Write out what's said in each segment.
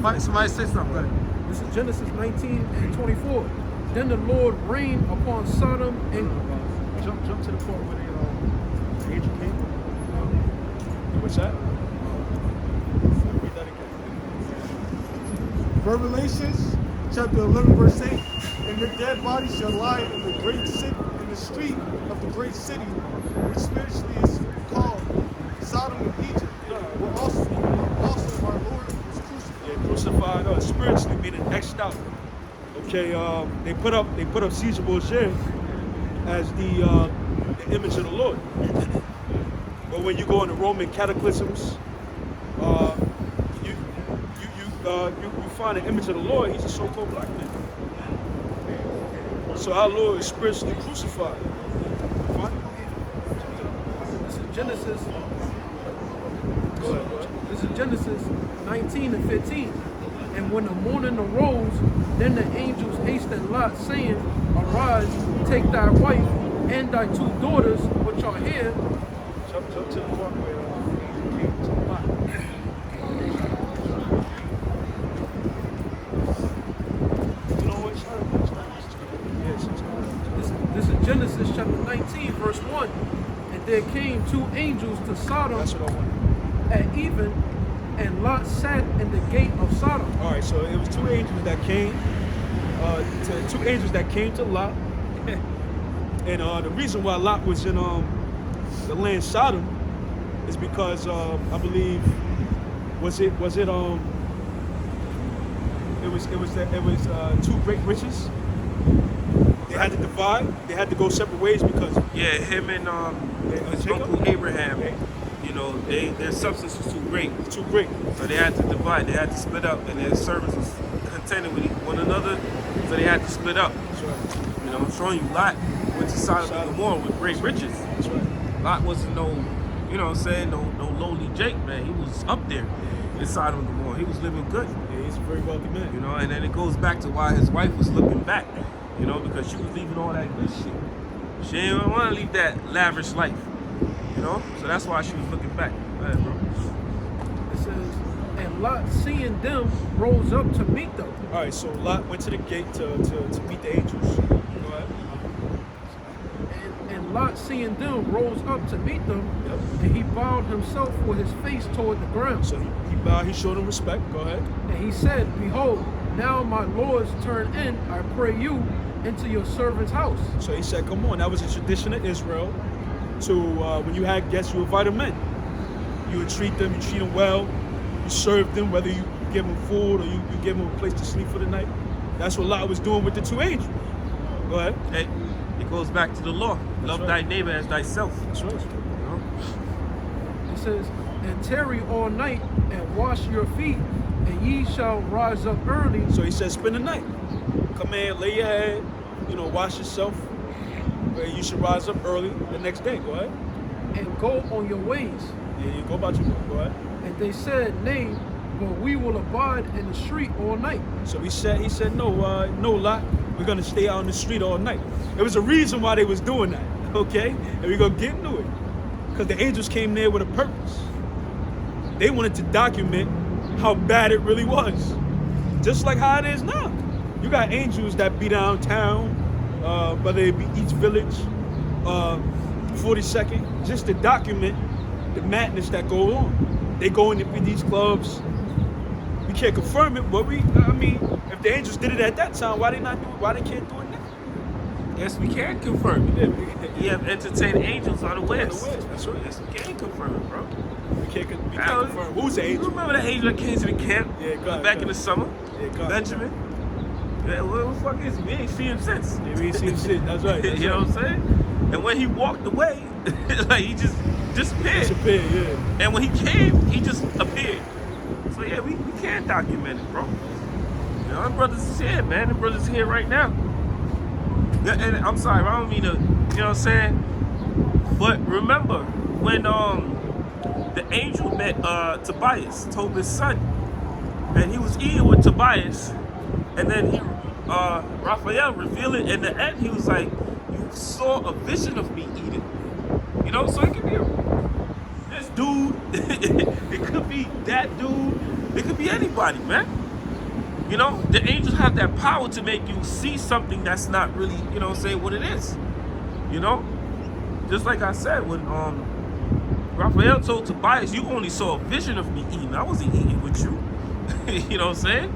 Somebody say something. Go ahead. This is Genesis 19:24. Then the Lord rained upon Sodom and Jump to the part where the angel came. What's that? Read that again. Revelations chapter 11 verse 8. And the dead body shall lie in the great city, in the street of the great city, which spiritually is called Sodom and Egypt, where also our Lord was crucified. Yeah, crucified spiritually, meaning X'd out. Okay, they put up Caesar Borgia as the image of the Lord. But when you go into Roman cataclysms, you find an image of the Lord. He's a so-called black man. So our Lord is spiritually crucified. this is Genesis 19:15. And when the morning arose, then the angels hastened Lot, saying, Arise, take thy wife and thy 2 daughters, which are here. Jump to the part where he came to Lot. You know what? This is Genesis chapter 19, verse 1. And there came 2 angels to Sodom That's what I want. at even, and Lot sat in the gate of Sodom. All right, so it was 2 angels that came. Two angels that came to Lot, and the reason why Lot was in the land Sodom is because I believe it was 2 great riches. They had to divide. They had to go separate ways because Him and his uncle Abraham. You know, their substance was too great. too great. So they had to divide, they had to split up, and their servants was contending with one another, so they had to split up. That's right. You know, I'm showing you Lot went to Sodom and Gomorrah with great riches. That's right. Lot wasn't no, you know what I'm saying, no lowly Jake, man. He was up there in Sodom and Gomorrah. He was living good. Yeah, he's a very wealthy man. You know, and then it goes back to why his wife was looking back, you know, because she was leaving all that good shit. She didn't want to leave that lavish life, you know, so that's why she was looking back. Go ahead, bro. It says, and Lot, seeing them, rose up to meet them. All right, so Lot went to the gate to meet the angels. Go ahead. And Lot, seeing them, rose up to meet them, Yep. and he bowed himself with his face toward the ground. So he bowed, he showed them respect. Go ahead. And he said, Behold, now my lords, turn in, I pray you, into your servant's house. So he said, come on, that was a tradition of Israel. To when you had guests, you invite them in. You would treat them, you treat them well, you serve them, whether you give them food or you give them a place to sleep for the night. That's what Lot was doing with the 2 angels. Go ahead. Hey, it goes back to the law. Love right. thy neighbor as thyself. That's right. You know? It says, And tarry all night, and wash your feet, and ye shall rise up early. So he said, spend the night. Come in, lay your head, you know, wash yourself. You should rise up early the next day. Go ahead. And go on your ways. Yeah, you go about your way. Go ahead. And they said, Nay, but we will abide in the street all night. So he said, no, Lot, we're gonna stay out on the street all night. There was a reason why they was doing that, okay? And we're gonna get into it. Because the angels came there with a purpose. They wanted to document how bad it really was. Just like how it is now. You got angels that be downtown, whether it be East Village, 42nd, just to document the madness that goes on. They go into these clubs. We can't confirm it, but I mean, if the angels did it at that time, why they not do it? Why they can't do it now? Yes, we can confirm it. You have entertained angels unawares. That's right. Yes, we can confirm it, bro. We can't confirm. Who's the You angel? remember that angel that came to the camp back in the summer? Yeah, go ahead. Benjamin? Yeah, where the fuck is he? We ain't seen him since. Yeah, we ain't seen shit. That's right. You know what I'm saying? And when he walked away, like he just disappeared. Disappeared, yeah. And when he came, he just appeared. So yeah, we can document it, bro. You know, our brothers is here, man. The brothers here right now. Yeah, and I'm sorry, I don't mean to, you know what I'm saying? But remember, when the angel met Tobias, Tobit's son, and he was eating with Tobias, and then Raphael revealed it in the end. He was like, you saw a vision of me eating. You know, so it could be this dude, it could be that dude, it could be anybody, man. You know, the angels have that power to make you see something that's not really, you know, say what it is. You know, just like I said, when Raphael told Tobias, you only saw a vision of me eating. I wasn't eating with you. You know what I'm saying?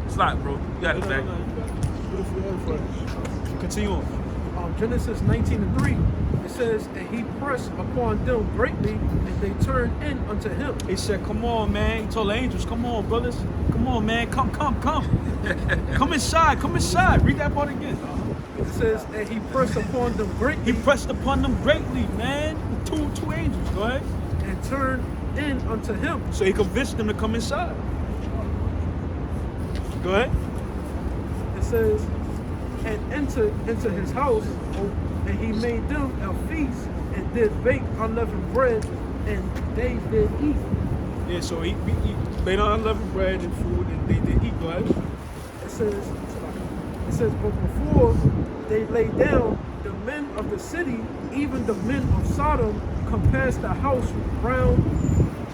It's like, bro, you got it back. Continue on. Genesis 19:3, it says, and he pressed upon them greatly, and they turned in unto him. He said, come on, man. He told the angels, come on, brothers. Come on, man. Come. Come inside. Come inside. Read that part again. It says, and he pressed upon them greatly. He pressed upon them greatly, man. Two angels. Go ahead. And turned in unto him. So he convinced them to come inside. Go ahead. It says, and entered into his house, and he made them a feast, and did bake unleavened bread, and they did eat. Yeah, so he made unleavened bread and food, and they did eat. Go ahead. It says, but before they lay down, the men of the city, even the men of Sodom, compassed the house round,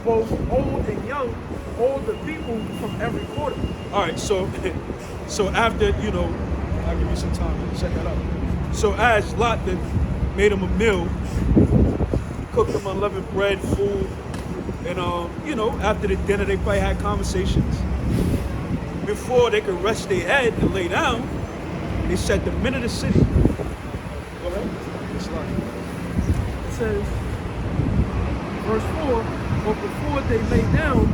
both old and young, all the people from every quarter. All right, so after, you know, I'll give you some time to check that out. So as Lot then made him a meal, cooked him unleavened bread, food, and you know, after the dinner they probably had conversations. Before they could rest their head and lay down, they said the men of the city. Go ahead. It says, verse 4, but before they lay down,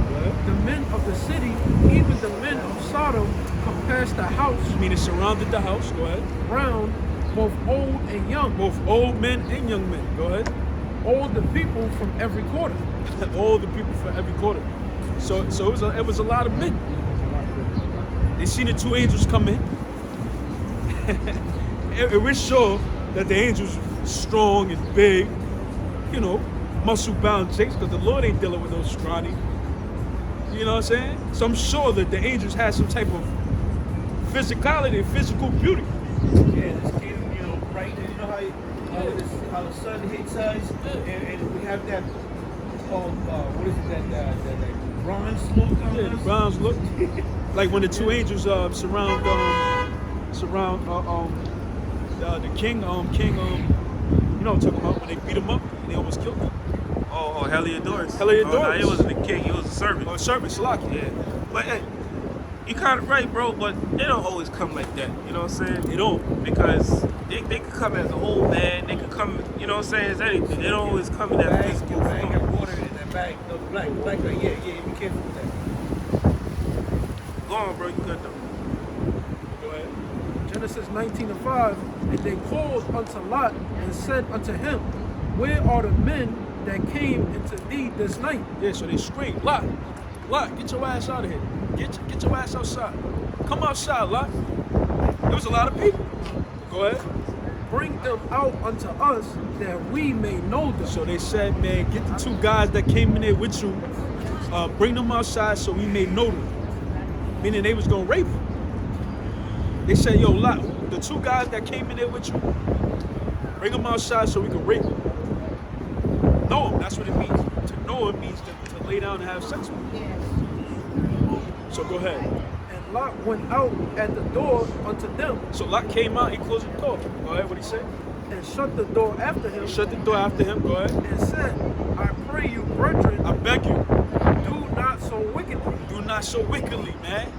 the men of the city, even the men of Sodom, compassed the house. Meaning surrounded the house. Go ahead. Round, both old and young. Both old men and young men. Go ahead. All the people from every quarter. All the people from every quarter. So it was a lot of men. They seen the two angels come in. And we're sure that the angels strong and big, you know, muscle-bound chicks, because the Lord ain't dealing with those scrawny. You know what I'm saying? So I'm sure that the angels had some type of physicality, physical beauty. Yeah, this kid, you know, right? You know how the sun hits us, and we have that, what is it, that bronze look on Yeah, the us? bronze look. Like when the two angels surround the king, you know what I'm talking about, when they beat him up and they almost killed him. Oh, Heliodorus. Heliodorus. Oh, no, he wasn't a king, he was a servant. Oh, servant, Salaki. Yeah. But hey, you kind of right, bro, but they don't always come like that. You know what I'm saying? They don't. Because they could come as an old man, they could come, you know what I'm saying, as anything. They don't always come in that physical Bag form. and water in that bag. No, black, yeah, be careful with that. Go on, bro, you good though. Go ahead. Genesis 19:5, and they called unto Lot and said unto him, where are the men that came into thee this night? Yeah, so they screamed, Lot, get your ass out of here. Get your ass outside. Come outside, Lot. There was a lot of people. Go ahead. Bring them out unto us that we may know them. So they said, man, get the two guys that came in there with you, bring them outside so we may know them. Meaning they was gonna rape them. They said, yo, Lot, the two guys that came in there with you, bring them outside so we can rape them. Know them, that's what it means. To know it means to lay down and have sex with them. So go ahead. And Lot went out at the door unto them, So Lot came out, he closed the door. Go ahead, what he say? and shut the door after him, He shut the door after him, go ahead. and said, I pray you, brethren, I beg you, do not so wickedly. do not so wickedly, man.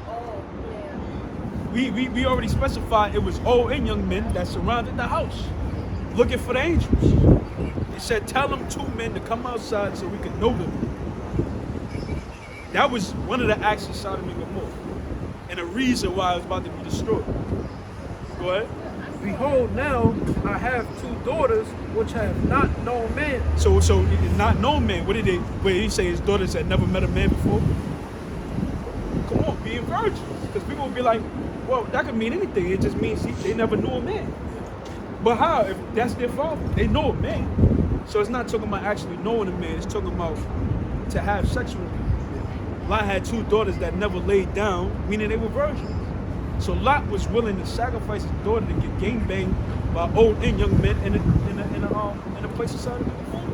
We already specified it was old and young men that surrounded the house, looking for the angels. He said, tell them two men to come outside so we can know them. That was one of the acts of Sodom and Gomorrah, and a reason why it was about to be destroyed. Go ahead. Behold, now I have two daughters which have not known man. So not known men. What did he say his daughters had never met a man before? Come on, being virgins. Because people will be like, well, that could mean anything. It just means they never knew a man. But how? If that's their father, they know a man. So it's not talking about actually knowing a man. It's talking about to have sex with him. Lot had two daughters that never laid down, meaning they were virgins. So Lot was willing to sacrifice his daughter to get gang banged by old and young men in a place inside of the home,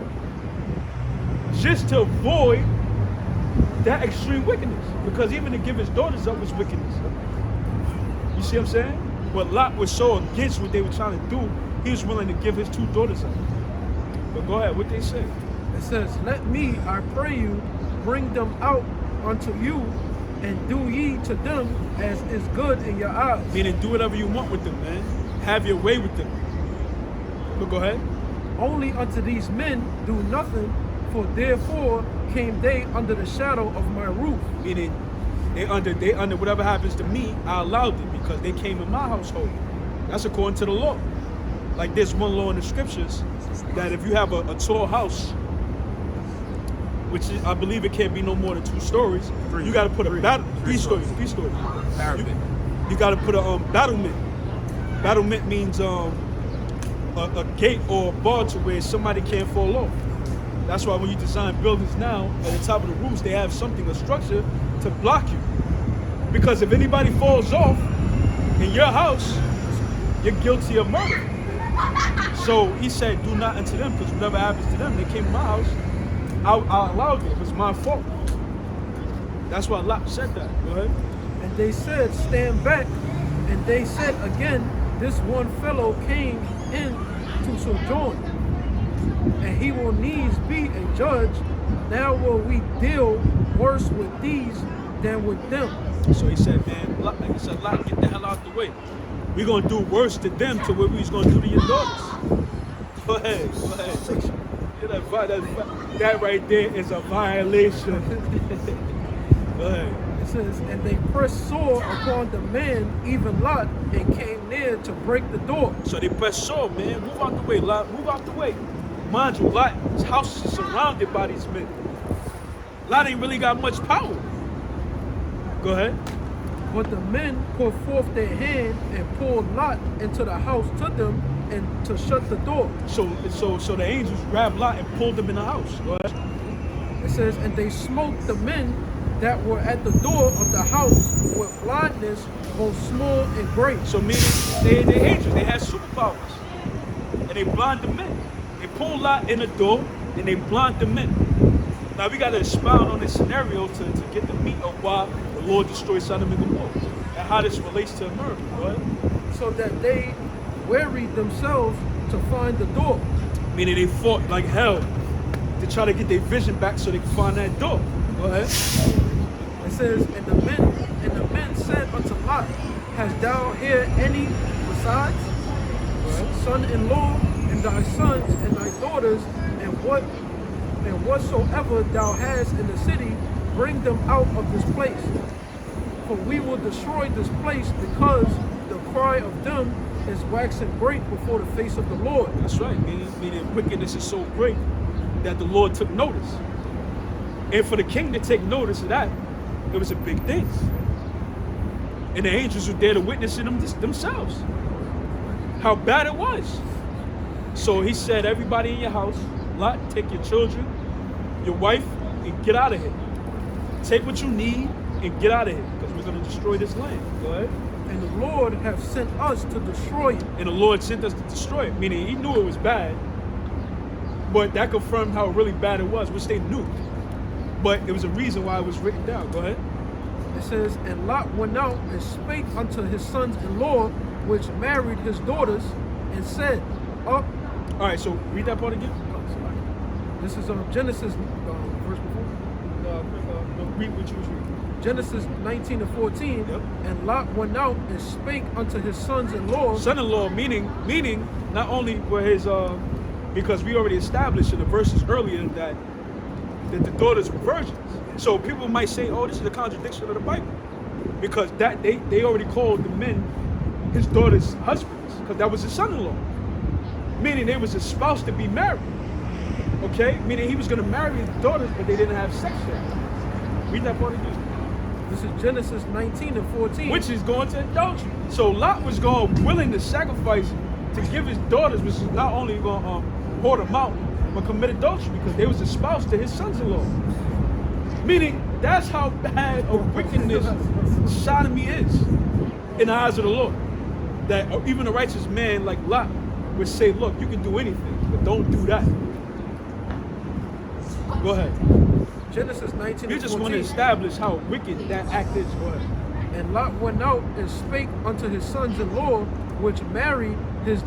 just to avoid that extreme wickedness. Because even to give his daughters up was wickedness. You see what I'm saying? But Lot was so against what they were trying to do, he was willing to give his 2 daughters up. But go ahead, what they say? It says, let me, I pray you, bring them out unto you, and do ye to them as is good in your eyes. Meaning do whatever you want with them, man. Have your way with them. But go ahead. Only unto these men do nothing, for therefore came they under the shadow of my roof. Meaning they under whatever happens to me, I allowed it because they came in my household. That's according to the law. Like there's one law in the scriptures that if you have a tall house, which is, I believe it can't be no more than 2 stories, you got to put a battle. 3 stories. You got to put a battlement. Battlement means a gate or a bar to where somebody can't fall off. That's why when you design buildings now, at the top of the roofs, they have something, a structure to block you. Because if anybody falls off in your house, you're guilty of murder. So he said, do not unto them, because whatever happens to them, they came to my house, I allowed it. It was my fault. That's why Lot said that. Go ahead. And they said, stand back. And they said again, this one fellow came in to sojourn, and he will needs be a judge. Now will we deal worse with these than with them. So he said, man, Lot, like he said, Lot, get the hell out the way. We're going to do worse to them to what we was going to do to your daughters. Go ahead. That right there is a violation. Go ahead. It says, and they pressed sore upon the man, even Lot, and came near to break the door. So they pressed sore, man. Move out the way, Lot. Move out the way. Mind you, Lot's house is surrounded by these men. Lot ain't really got much power. Go ahead. But the men put forth their hand and pulled Lot into the house to them and to shut the door. So the angels grabbed Lot and pulled him in the house. Go ahead. It says, and they smote the men that were at the door of the house with blindness, both small and great. So meaning they angels, they had superpowers. And they blind the men. They pulled Lot in the door and they blind the men. Now we gotta expound on this scenario to get the meat of why the Lord destroyed Sodom and Gomorrah and how this relates to America. Go ahead. So that they wearied themselves to find the door. Meaning they fought like hell to try to get their vision back so they can find that door. Go ahead. It says, and the men said unto Lot, hast thou here any besides son-in-law, and thy sons and thy daughters, and whatsoever thou hast in the city, bring them out of this place. For we will destroy this place, because the cry of them is waxing great before the face of the Lord. That's right. Meaning wickedness is so great that the Lord took notice. And for the king to take notice of that, it was a big thing. And the angels were there to witness it themselves. How bad it was. So he said, everybody in your house, Lot, take your children, your wife, and get out of here. Take what you need and get out of here, because we're going to destroy this land. Go ahead. And the Lord hath sent us to destroy it. And the Lord sent us to destroy it, meaning he knew it was bad, but that confirmed how really bad it was, which they knew. But it was a reason why it was written down. Go ahead. It says, and Lot went out and spake unto his sons-in-law, which married his daughters, and said, up. All right, so read that part again. This is Genesis, verse before. Read what you was reading. Genesis 19 and 14. Yep. And Lot went out and spake unto his sons-in-law. Son-in-law, meaning not only were his, because we already established in the verses earlier that the daughters were virgins. So people might say, oh, this is a contradiction of the Bible. Because that they already called the men his daughters' husbands, because that was his son-in-law. Meaning they was espoused to be married. Okay? Meaning he was going to marry his daughters, but they didn't have sex yet. Read that part again. This is Genesis 19 and 14. Which is going to adultery. So Lot was willing to sacrifice to give his daughters, which is not only going to pour them out, but commit adultery, because they was espoused to his sons-in-law. Meaning, that's how bad of wickedness sodomy is in the eyes of the Lord. That even a righteous man like Lot would say, look, you can do anything, but don't do that. Go ahead. Genesis 19 You and just 14. want to establish how wicked that act is. Go ahead. And Lot went out and spake unto his sons-in-law, which married his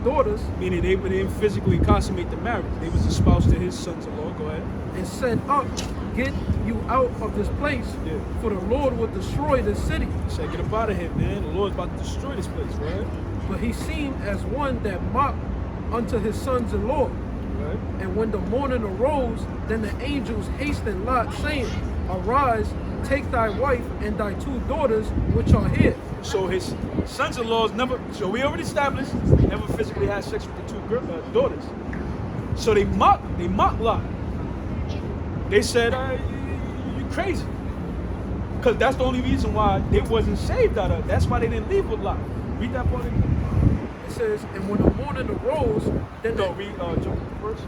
daughters, Meaning they didn't physically consummate the marriage. They was espoused to his sons-in-law. Go ahead. and said, Up, get you out of this place, Yeah. for the Lord will destroy this city. Say, get up out of here, man. The Lord's about to destroy this place, right? But he seemed as one that mocked unto his sons-in-law. Right. And when the morning arose, then the angels hastened Lot, saying, Arise, take thy wife and thy 2 daughters, which are here. So his sons-in-laws never. So we already established they never physically had sex with the 2 daughters. So they mocked Lot. They said, "You crazy?" Because that's the only reason why they wasn't saved out of it. That's why they didn't leave with Lot. Read that part again. It says, And when the morning arose, then No, read jump first.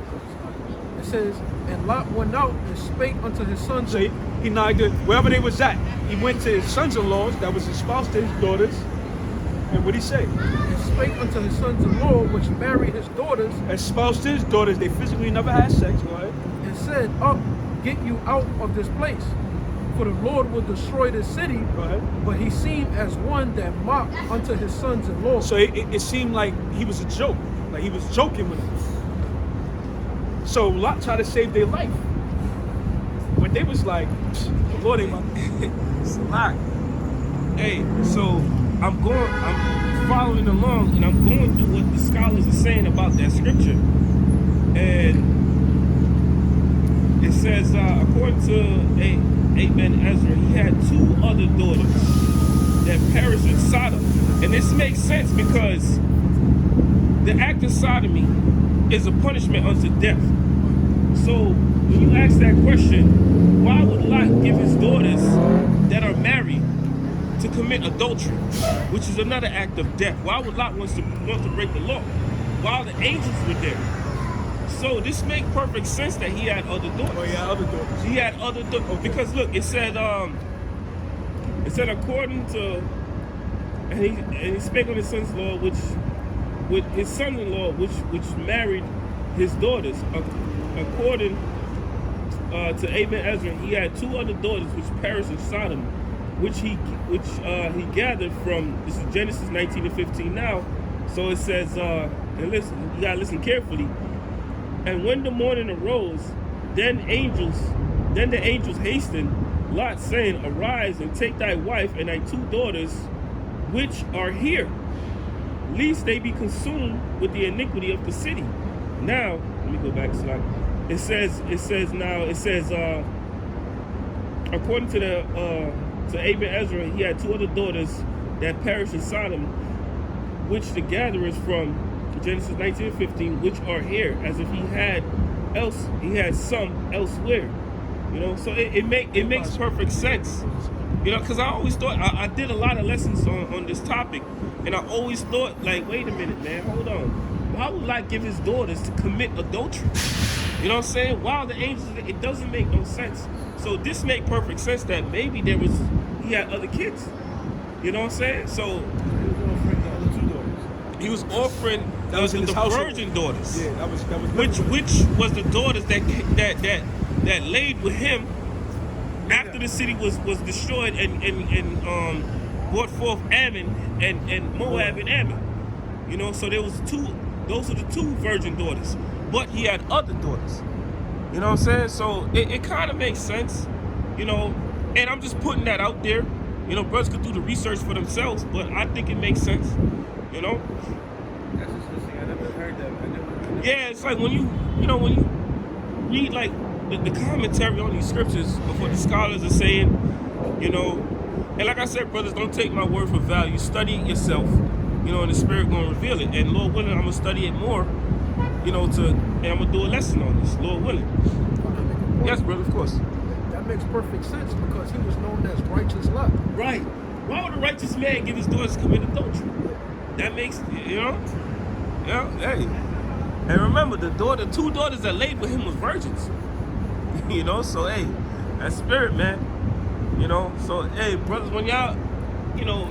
it says, And Lot went out and spake unto his sons. So he knocked it wherever they was at. He went to his sons-in-laws that was espoused to his daughters. And what he say? And spake unto his sons-in-law, which married his daughters, Espoused to his daughters. They physically never had sex. Go ahead. and said, Up, get you out of this place, for the Lord will destroy this city. Go ahead. But he seemed as one that mocked unto his sons-in-law. So it seemed like he was a joke. Like he was joking with them. So Lot tried to save their life. But they was like, the Lord ain't It's a lot. Hey, so I'm following along and I'm going through what the scholars are saying about that scripture. And it says, according to Aben Ezra, he had 2 other daughters that perished in Sodom. And this makes sense because the act of sodomy is a punishment unto death. So when you ask that question, why would Lot give his daughters that are married to commit adultery, which is another act of death? Why would Lot want to break the law while the angels were there? So this makes perfect sense that he had other daughters. Oh yeah, other daughters. He had other daughters because look, it said according to, and he spake on his son-in-law, which married his daughters. According to Aben Ezra, he had 2 other daughters which perished in Sodom, which he gathered from. This is Genesis 19 and 15 now. So it says, and listen, you gotta listen carefully. And when the morning arose, then the angels hastened Lot, saying, Arise and take thy wife and thy 2 daughters, which are here, lest they be consumed with the iniquity of the city. Now, let me go back to that. It says, according to Aben Ezra, he had 2 other daughters that perished in Sodom, which the gatherers from Genesis 19 and 15, which are here, as if he had some elsewhere. You know, so it makes perfect sense. You know, because I always thought, I did a lot of lessons on this topic, and I always thought, like, wait a minute, man, hold on. Why would Lot give his daughters to commit adultery? You know what I'm saying? While the angels, it doesn't make no sense. So this make perfect sense that maybe he had other kids. You know what I'm saying? So he was offering That was in his household. virgin daughters. Yeah, that was Which was the daughters that laid with him after the city was destroyed and brought forth Ammon and Moab and Ammon. You know, so there was 2. Those are the 2 virgin daughters. But he had other daughters. You know what I'm saying? So it kind of makes sense. You know, and I'm just putting that out there. You know, brothers could do the research for themselves, but I think it makes sense. You know. That's interesting. I never heard that. Yeah, it's like when you read like the commentary on these scriptures of what the scholars are saying, you know, and like I said, brothers, don't take my word for value. Study it yourself, you know, and the Spirit gonna reveal it. And Lord willing, I'm gonna study it more, you know, and I'm gonna do a lesson on this, Lord willing. Yes, brother, of course. That makes perfect sense because he was known as righteous Lot. Right. Why would a righteous man give his daughters to commit adultery? That makes, you know, yeah, hey. And remember, the 2 daughters that laid with him was virgins. You know, so hey, that Spirit, man. You know, so hey, brothers, when y'all, you know,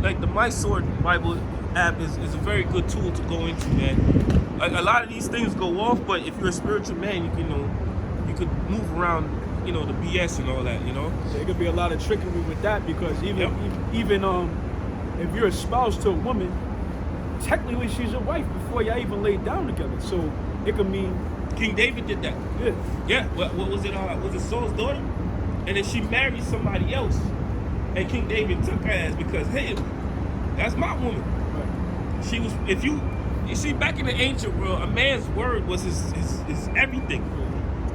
like the My Sword Bible app is a very good tool to go into, man. Like a lot of these things go off, but if you're a spiritual man, you can move around you know, the BS and all that, you know. There could be a lot of trickery with that because even Yep. even if you're a spouse to a woman, technically she's your wife before y'all even laid down together. So it could mean King David did that. yeah. Yeah, what was it? Was it Saul's daughter? And then she married somebody else, and King David took her ass because, hey, that's my woman. Right. She was. If you see, back in the ancient world, a man's word was his everything.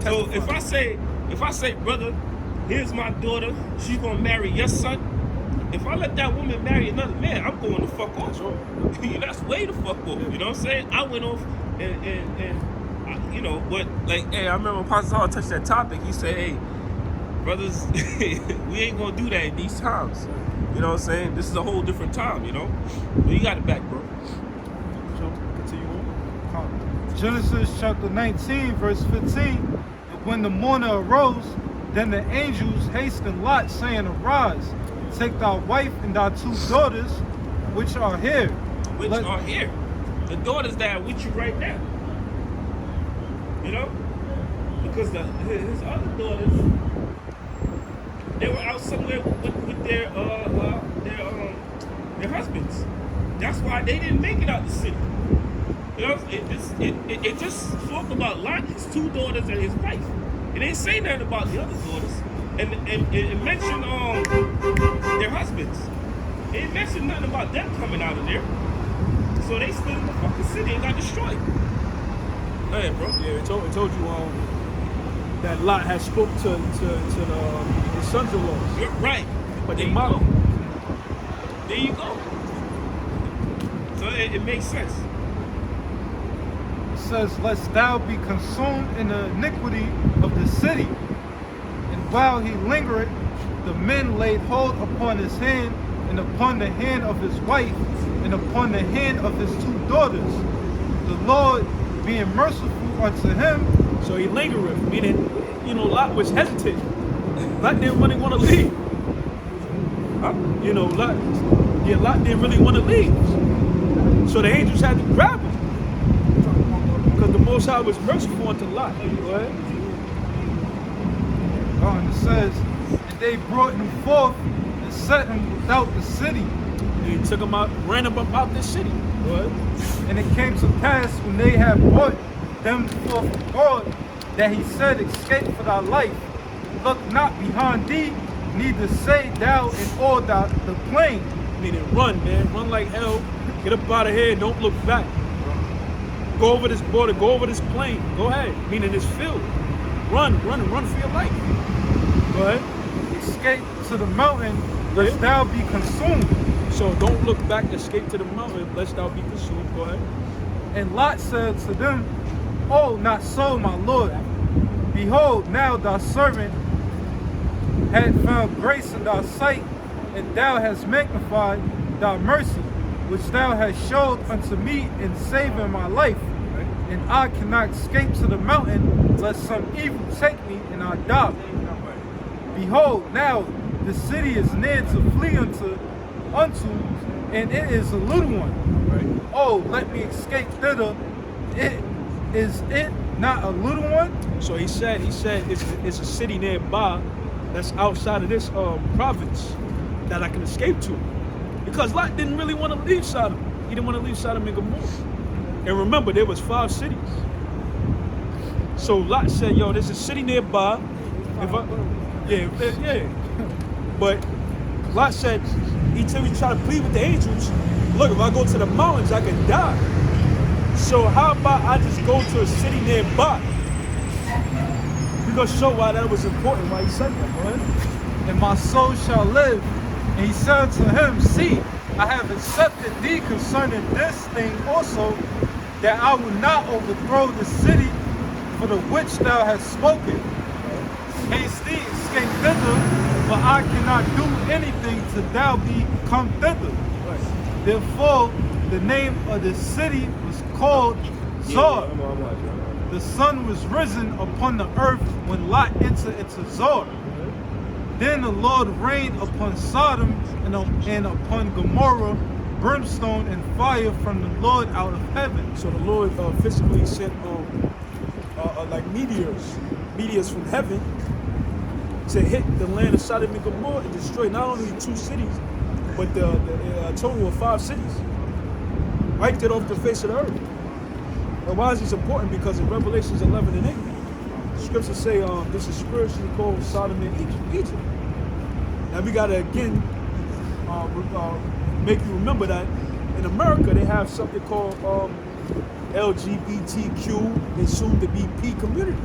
So if I say, brother, here's my daughter, she's gonna marry your son. If I let that woman marry another man, I'm going to fuck off. That's way the fuck off. You know what I'm saying? I went off and you know, but like, hey, I remember when Pastor Hall touched that topic. He said, hey, brothers, we ain't gonna do that in these times. You know what I'm saying? This is a whole different time, you know? But you got it back, bro. So continue on. Genesis chapter 19, verse 15. And when the morning arose, then the angels hastened Lot, saying, Arise, take thy wife and thy 2 daughters, which are here. Which are here. The daughters that are with you right now. You know? Because his other daughters, they were out somewhere with their husbands. That's why they didn't make it out the city. You know, it just spoke about Lot, his 2 daughters, and his wife. It didn't say nothing about the other daughters. And it mentioned their husbands. It didn't mention nothing about them coming out of there. So they stood in the fucking city and got destroyed. Go ahead, bro. Yeah, it told you that Lot had spoke to the sons-in-law. You're right. But there they you mocked. go. There you go. So it makes sense. It says, Lest thou be consumed in the iniquity of the city. And while he lingered, the men laid hold upon his hand, and upon the hand of his wife, and upon the hand of his 2 daughters. The Lord being merciful unto him. So he lingered, meaning, you know, Lot was hesitant. Lot didn't really want to leave. Huh? You know, Lot didn't really want to leave. So the angels had to grab him. Because the Most High was merciful unto Lot. Go ahead. And it says, And they brought him forth and set him without the city. And he took him out, ran him out this city. Go ahead. And it came to pass when they had brought them forth abroad, that he said, Escape for thy life. Look not behind thee, neither say thou in all the plain. Meaning run, man. Run like hell. Get up out of here. Don't look back. Go over this border. Go over this plain. Go ahead. Meaning this field. Run for your life. Go ahead. Escape to the mountain, lest thou be consumed. So don't look back. Escape to the mountain, lest thou be consumed. Go ahead. And Lot said to them, Oh, not so, my Lord. Behold, now thy servant had found grace in thy sight, and thou hast magnified thy mercy, which thou hast showed unto me in saving my life. And I cannot escape to the mountain, lest some evil take me and I die. Behold, now the city is near to flee unto, and it is a little one. Right. Oh, let me escape thither. Is it not a little one? So he said it's a city nearby that's outside of this province that I can escape to. Because Lot didn't really want to leave Sodom. He didn't want to leave Sodom and Gomorrah. And remember, there was 5 cities. So Lot said, yo, there's a city nearby. Yeah. But Lot said, he tried to plead with the angels. Look, if I go to the mountains, I can die. So how about I just go to a city nearby? We're going to show why that was important, why he said that, man. And my soul shall live. And he said to him, See, I have accepted thee concerning this thing also, that I will not overthrow the city for the which thou hast spoken. Haste thee, escape thither, for I cannot do anything till thou be come thither. Right. Therefore, the name of the city was called Zor. The sun was risen upon the earth when Lot entered into Zor. Then the Lord rained upon Sodom and upon Gomorrah brimstone and fire from the Lord out of heaven. So the Lord physically sent like meteors from heaven to hit the land of Sodom and Gomorrah and destroy not only 2 cities, but the total of 5 cities. Wiped it off the face of the earth. And why is this important? Because in Revelations 11 and 8, the scriptures say this is spiritually called Sodom and Egypt. Now we gotta again make you remember that in America they have something called LGBTQ and soon to be P community.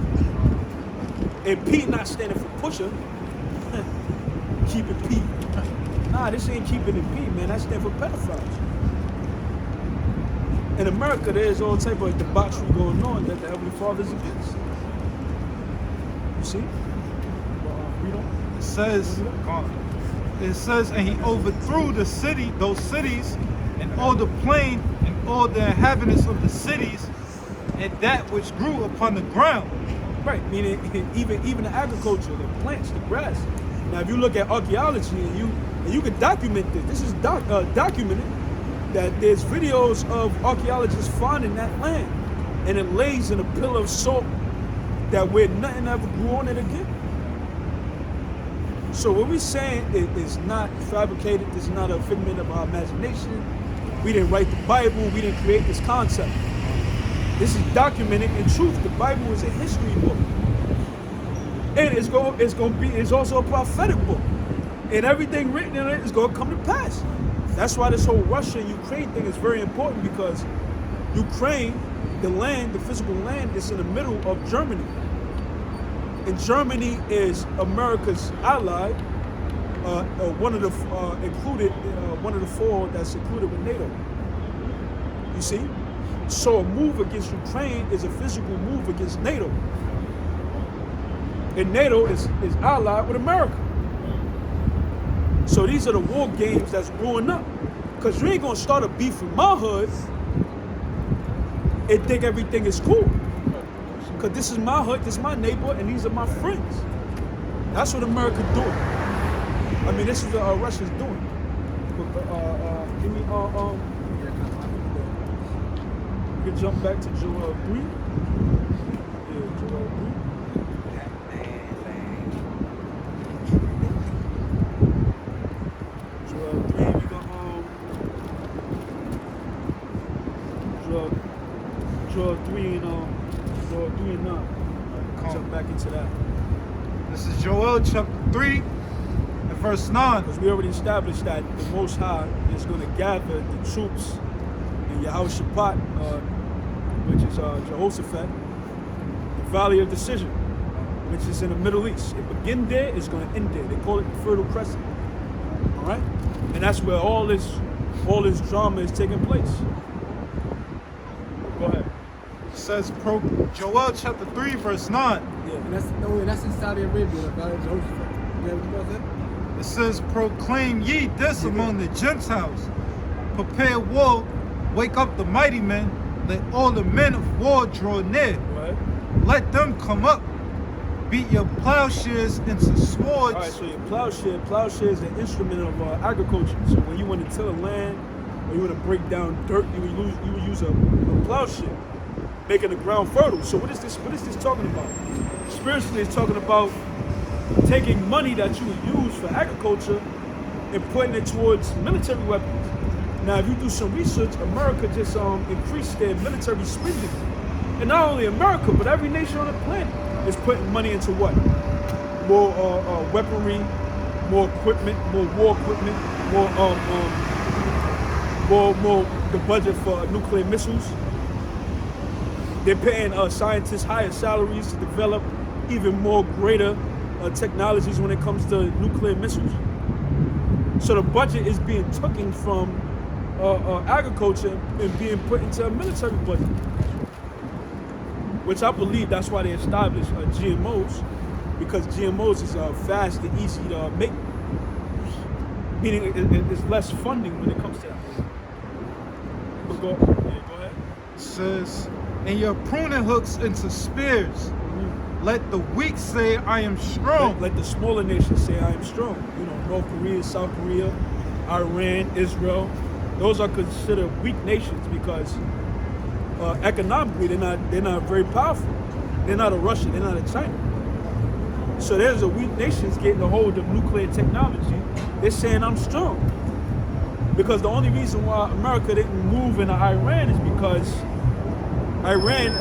And P not standing for pusher. Keep it P. Nah, this ain't keeping it P, man. That stands for pedophiles. In America, there's all type of debauchery going on that the Heavenly Father's against. You see? Read on. It says, and he overthrew those cities, and all the plain, and all the inhabitants of the cities, and that which grew upon the ground. Right, meaning even the agriculture, the plants, the grass. Now, if you look at archaeology and you can document this. This is documented that there's videos of archaeologists finding that land, and it lays in a pillar of salt that where nothing ever grew on it again. So what we're saying is not fabricated. This is not a figment of our imagination. We didn't write the Bible. We didn't create this concept. This is documented in truth. The Bible is a history book, and it's also a prophetic book, and everything written in it is going to come to pass. That's why this whole Russia and Ukraine thing is very important, because Ukraine, the land, the physical land, is in the middle of Germany. And Germany is America's ally, one of the 4 that's included with NATO. You see? So a move against Ukraine is a physical move against NATO. And NATO is allied with America. So these are the war games that's growing up. Because you ain't going to start a beef with my hood and think everything is cool. Because this is my hood, this is my neighbor, and these are my friends. That's what America's doing. I mean, this is what Russia's doing. Give me, we can jump back to Joel 3. Yeah, Joel 3. Joel 3, we got Joel 3 and 9. Jump back into that. This is Joel chapter 3 and verse 9. Because we already established that the Most High is going to gather the troops in Yehoshaphat, which is Jehoshaphat, the Valley of Decision, which is in the Middle East. It begins there, it's going to end there. They call it the Fertile Crescent. All right? And that's where all this drama is taking place. Go ahead. It says Joel chapter 3 verse 9. Yeah. And that's in Saudi Arabia, the Valley of Jehoshaphat. You know what you about that? It says, proclaim ye this among the Gentiles. Prepare war, wake up the mighty men, let all the men of war draw near. Right. Let them come up. Beat your plowshares into swords. All right, so your plowshare is an instrument of agriculture. So when you want to till a land, or you want to break down dirt, you would use a plowshare, making the ground fertile. So what is this talking about? Spiritually, it's talking about taking money that you would use for agriculture and putting it towards military weapons. Now, if you do some research, America just increased their military spending. And not only America, but every nation on the planet is putting money into what? More weaponry, more equipment, more war equipment, more the budget for nuclear missiles. They're paying scientists higher salaries to develop even more greater technologies when it comes to nuclear missiles. So the budget is being taken from agriculture and being put into a military budget, which I believe that's why they established GMOs, because GMOs is fast and easy to make, meaning it's less funding when it comes to that. Go ahead. It says, and your pruning hooks into spears. Let the weak say, I am strong. Let the smaller nations say, I am strong. You know, North Korea, South Korea, Iran, Israel. Those are considered weak nations because economically they're not very powerful. They're not a Russia, they're not a China. So there's a weak nations getting a hold of nuclear technology. They're saying I'm strong. Because the only reason why America didn't move into Iran is because Iran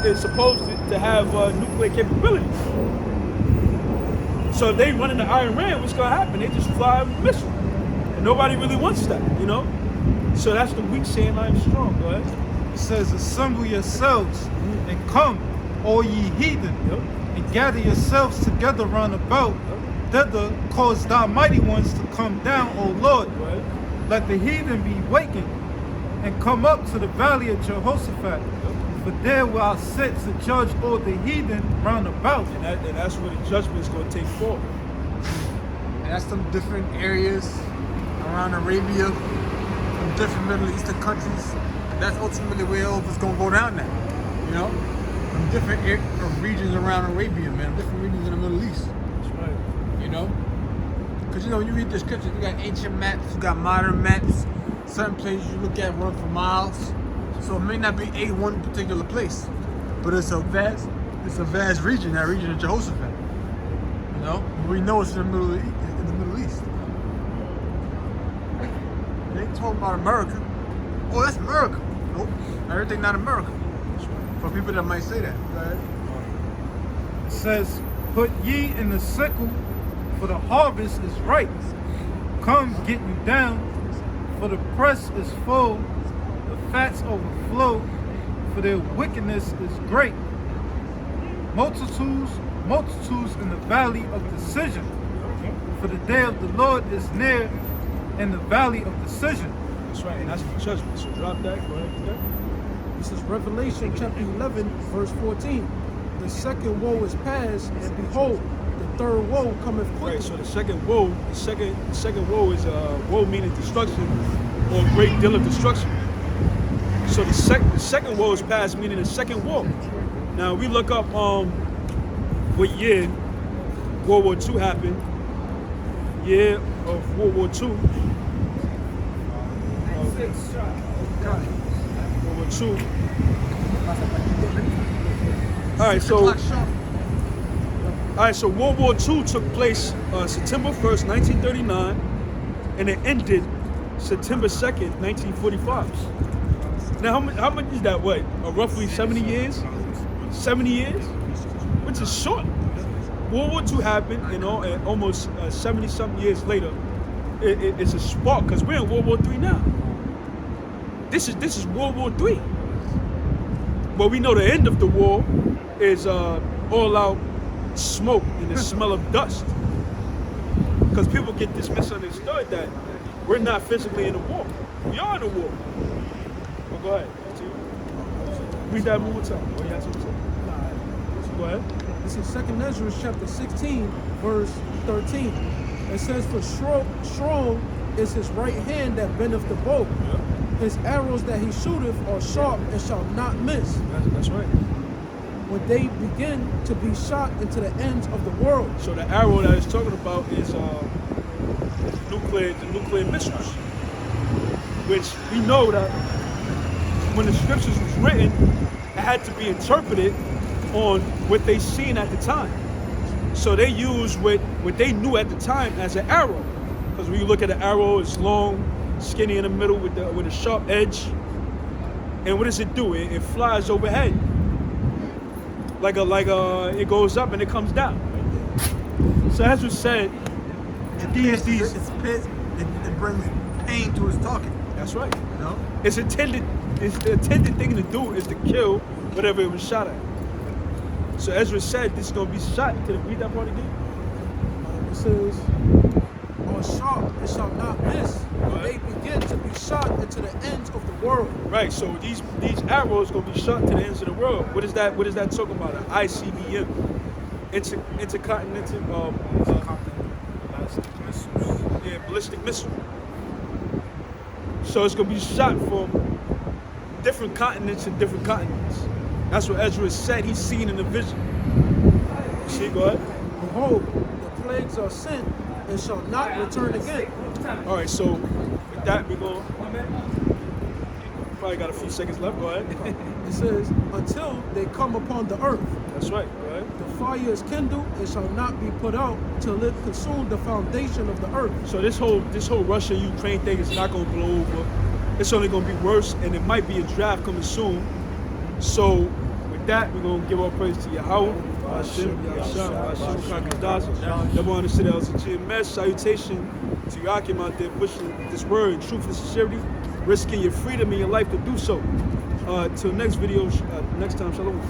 is supposed to have nuclear capabilities. So if they run into Iran, what's going to happen? They just fly a missile. And nobody really wants that, you know? So that's the weak saying I'm strong, go ahead. It says, assemble yourselves and come, all ye heathen, and gather yourselves together round about, thither cause thy mighty ones to come down, O Lord. Let the heathen be wakened, and come up to the valley of Jehoshaphat. For there will I sit to judge all the heathen round about. And that's where the judgment is going to take form. And that's some different areas around Arabia, from different Middle Eastern countries. That's ultimately where all of it's going to go down now. You know? From different regions around Arabia, man. Different regions in the Middle East. That's right. You know? Because, you know, when you read the scriptures, you got ancient maps, you got modern maps. Certain places you look at run for miles. So it may not be one particular place, but it's a vast region, that region of Jehoshaphat. You know? We know it's in the Middle East. They ain't talking about America. Oh, that's America. Nope. Everything not America. For people that might say that. Right? It says, put ye in the sickle, for the harvest is ripe. Come, get you down, for the press is full, the fats overflow, for their wickedness is great. Multitudes in the valley of decision, for the day of the Lord is near in the valley of decision. That's right, and that's the judgment. So drop that, go ahead. This is Revelation chapter 11, verse 14. The second woe is past, and behold, the third woe cometh quickly. Right, so the second woe is woe meaning destruction, or a great deal of destruction. So the second woe is past, meaning the second woe. Now we look up what year World War II happened. Year of World War II. World War II. All right, so World War II took place September 1st, 1939, and it ended September 2nd, 1945. Now, how much is that? What? Roughly 70 years? 70 years? Which is short. World War II happened, you know, and almost 70-something years later, it's a spark, because we're in World War III now. This is World War III. But we know the end of the war is all out smoke and the smell of dust. Because people get this misunderstood that we're not physically in a war. We are in a war. Well, go ahead. Read that one more time. What do you have to say? Go ahead. This is 2nd Ezra chapter 16, verse 13. It says, for strong is his right hand that bendeth the bow. Yeah. His arrows that he shooteth are sharp and shall not miss. That's right. When they begin to be shot into the ends of the world. So the arrow that it's talking about is the nuclear missiles, which we know that when the scriptures was written, it had to be interpreted on what they seen at the time. So they used what they knew at the time as an arrow, because when you look at the arrow, it's long, skinny in the middle with a sharp edge. And what does it do? It flies overhead, like it goes up and it comes down. So as we said, It brings pain to his talking. that's right. You know? Its intended thing to do is to kill whatever it was shot at. So Ezra said this is going to be shot. Can you read that part again? It says, are sharp and shall not miss. When they begin to be shot into the ends of the world. Right. So these arrows going to be shot to the ends of the world. What is that talking about? An ICBM, intercontinental ballistic missile. So it's going to be shot from different continents and different continents. That's what Ezra said he's seen in the vision. See, go ahead. Behold, the plagues are sent and shall not return again. All right, so with that, we're going probably got a few seconds left. Go ahead. It says, until they come upon the earth. That's right, right? The fire is kindled and shall not be put out till it consume the foundation of the earth. So this whole Russia-Ukraine thing is not gonna blow over. It's only gonna be worse, and it might be a draft coming soon. So with that, we're gonna give our praise to Yahweh. Everyone sit out to GMS. Salutation to Yakim out there pushing this word, truth and sincerity, risking your freedom and your life to do so. Till next video, next time, shalom.